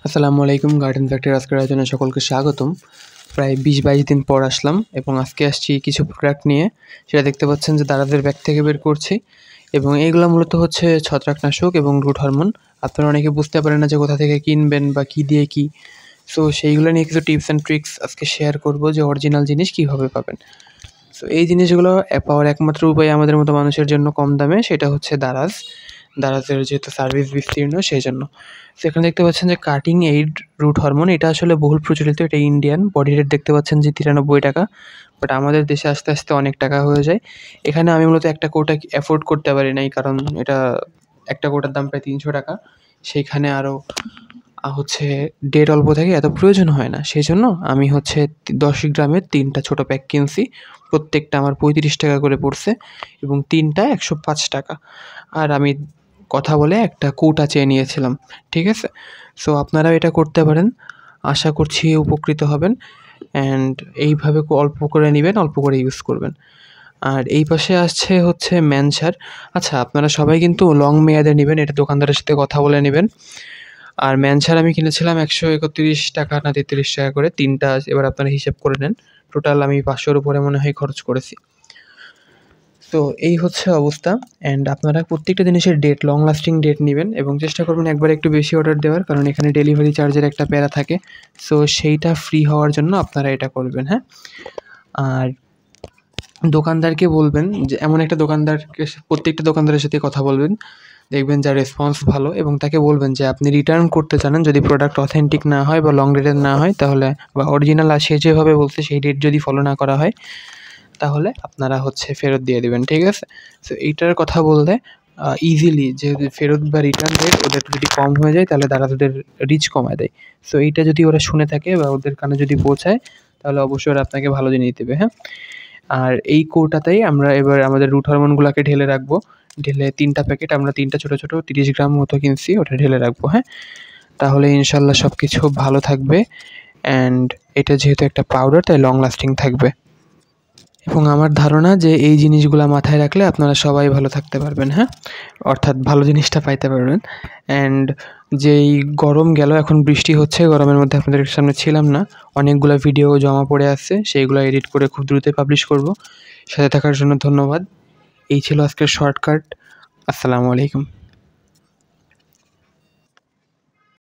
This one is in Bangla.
আসসালামু আলাইকুম। গার্ডেন ফ্যাক্টরির আজকের আয়োজনে সকলকে স্বাগতম। প্রায় ২০-২২ দিন পর আসলাম এবং আজকে আসছি কিছু প্রোডাক্ট নিয়ে। সেটা দেখতে পাচ্ছেন যে দারাজের ব্যাগ থেকে বের করছি এবং এইগুলো মূলত হচ্ছে ছত্রাকনাশক এবং রুট হরমোন। আপনারা অনেকে বুঝতে পারেন না যে কোথা থেকে কিনবেন বা কী দিয়ে কী। সো সেইগুলো নিয়ে কিছু টিপস অ্যান্ড ট্রিক্স আজকে শেয়ার করব যে অরিজিনাল জিনিস কীভাবে পাবেন। সো এই জিনিসগুলো পাওয়ার একমাত্র উপায় আমাদের মতো মানুষের জন্য কম দামে, সেটা হচ্ছে দারাজের যেহেতু সার্ভিস বিস্তীর্ণ সেই জন্য। তো এখানে দেখতে পাচ্ছেন যে কাটিং এইড রুট হরমোন, এটা আসলে বহুল প্রচলিত, এটা ইন্ডিয়ান। বডি রেট দেখতে পাচ্ছেন যে ৯৩ টাকা, বাট আমাদের দেশে আস্তে আস্তে অনেক টাকা হয়ে যায়। এখানে আমি মূলত একটা কৌটা অ্যাফোর্ড করতে পারি নাই, কারণ এটা একটা কৌটার দাম প্রায় ৩০০ টাকা। সেইখানে আরও হচ্ছে ডেট অল্প থাকে, এত প্রয়োজন হয় না। সেই জন্য আমি হচ্ছে ১০ গ্রামের ৩টা ছোটো প্যাক কিনছি। প্রত্যেকটা আমার ৩৫ টাকা করে পড়ছে এবং ৩টা ১০৫ টাকা। আর আমি কথা বলে একটা কৌটা চেয়ে নিয়েছিলাম, ঠিক আছে? সো আপনারাও এটা করতে পারেন, আশা করছি উপকৃত হবেন। অ্যান্ড এইভাবে অল্প করে নেবেন, অল্প করে ইউজ করবেন। আর এই পাশে আসছে হচ্ছে ম্যানসার। আচ্ছা, আপনারা সবাই কিন্তু লং মেয়াদে নেবেন, এটা দোকানদারের সাথে কথা বলে নেবেন। আর ম্যানসার আমি কিনেছিলাম ১৩১ টাকা না ৩৩ টাকা করে ৩টা। এবার আপনারা হিসাব করে নেন, টোটাল আমি ৫০০-র উপরে মনে হয় খরচ করেছি। তো এই হচ্ছে অবস্থা। অ্যান্ড আপনারা প্রত্যেকটা জিনিসের ডেট, লং লাস্টিং ডেট নেবেন এবং চেষ্টা করবেন একবার একটু বেশি অর্ডার দেওয়ার, কারণ এখানে ডেলিভারি চার্জের একটা প্যারা থাকে। সো সেইটা ফ্রি হওয়ার জন্য আপনারা এটা করবেন, হ্যাঁ? আর দোকানদারকে বলবেন যে, এমন একটা দোকানদারকে, প্রত্যেকটা দোকানদারের সাথে কথা বলবেন, দেখবেন যার রেসপন্স ভালো, এবং তাকে বলবেন যে আপনি রিটার্ন করতে জানেন। যদি প্রোডাক্ট অথেন্টিক না হয় বা লং ডেটের না হয়, তাহলে বা অরিজিনাল সে যেভাবে বলছে সেই ডেট যদি ফলো না করা হয়, তাহলে আপনারা হচ্ছে ফেরত দিয়ে দেবেন, ঠিক আছে? সো এইটার কথা বললে ইজিলি যে ফেরত বা রিটার্ন রেট ওদের যদি কম হয়ে যায়, তাহলে তারা ওদের রিচ কমায় দেয়। সো এইটা যদি ওরা শুনে থাকে বা ওদের কানে যদি পৌঁছায়, তাহলে অবশ্যই ওরা আপনাকে ভালো জিনিস দেবে, হ্যাঁ? আর এই কৌটাতেই আমরা এবার আমাদের রুট হরমোনগুলোকে ঢেলে রাখবো। ঢেলে 3টা প্যাকেট, আমরা 3টা ছোটো ছোটো 30 গ্রাম মতো কিনছি, ওটা ঢেলে রাখবো, হ্যাঁ? তাহলে ইনশাল্লাহ সব কিছু ভালো থাকবে। অ্যান্ড এটা যেহেতু একটা পাউডার, তাই লং লাস্টিং থাকবে। এবং আমার ধারণা যে এই জিনিসগুলো মাথায় রাখলে আপনারা সবাই ভালো থাকতে পারবেন, হ্যাঁ? অর্থাৎ ভালো জিনিসটা পাইতে পারবেন। অ্যান্ড যেই গরম গেল, এখন বৃষ্টি হচ্ছে, গরমের মধ্যে আপনাদের সামনে ছিলাম না। অনেকগুলো ভিডিও জমা পড়ে আসছে, সেইগুলো এডিট করে খুব দ্রুতই পাবলিশ করব। সাথে থাকার জন্য ধন্যবাদ। এই ছিল আজকের শর্টকাট। আসসালামু আলাইকুম।